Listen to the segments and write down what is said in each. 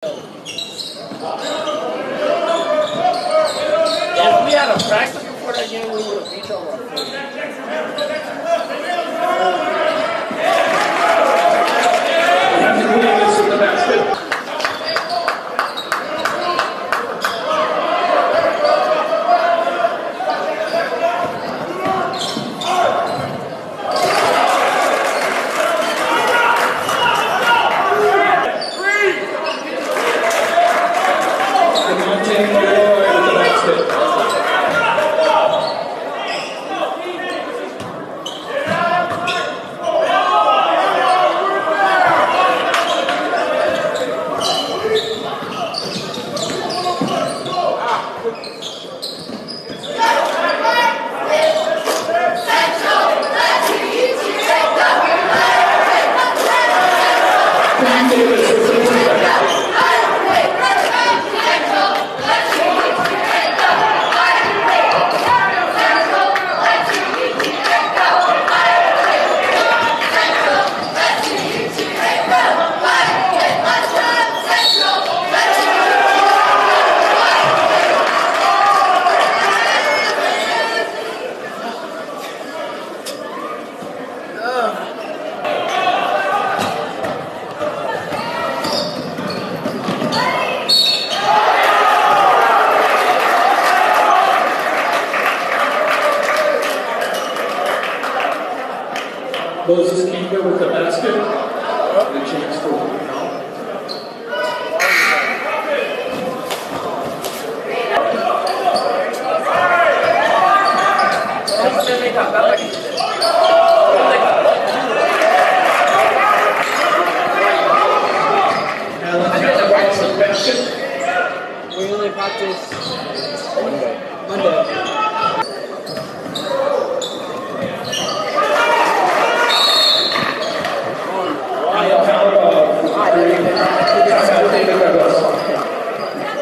If we had a practice before that game, we would have beat y'all up. Moses Kinga with the basket. The chance for We only practice Monday.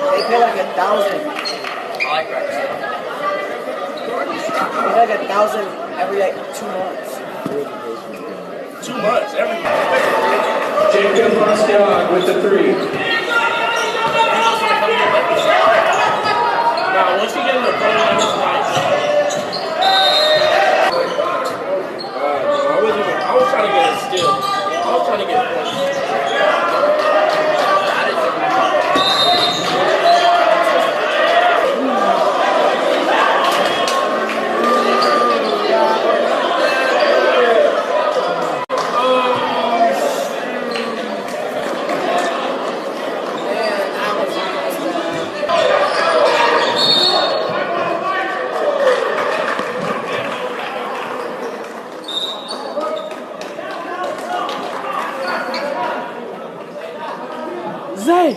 They pay like 1,000. I like practicing. They pay like 1,000 every 2 months. 2 months every month. Jacob Moscow with the three. Nah, once you get in the program, it's nice. I was trying to get a steal. I was trying to get points. Zay!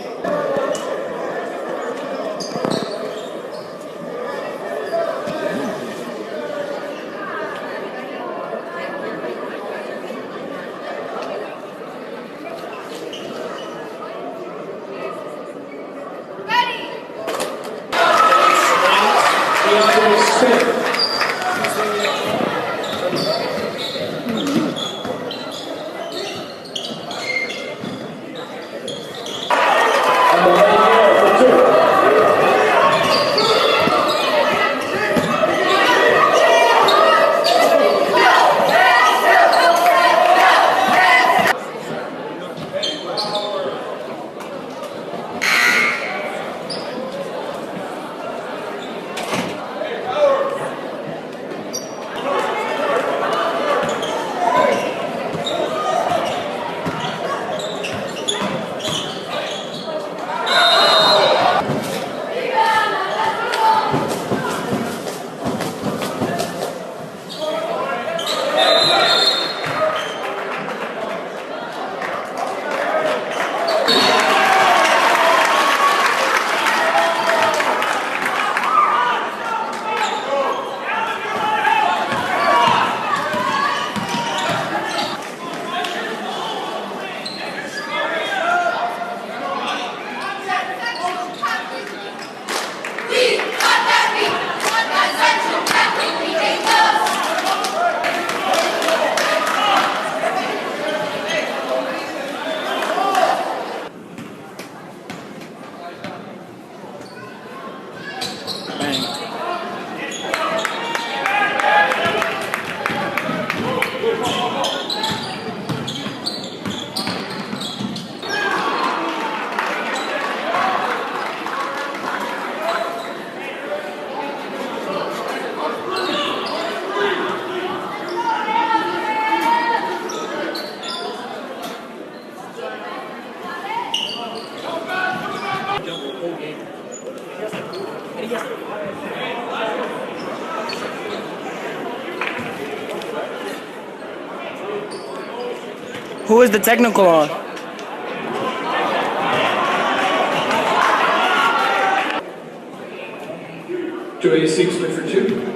Dang. Who is the technical on? Julia Seegsman for 2.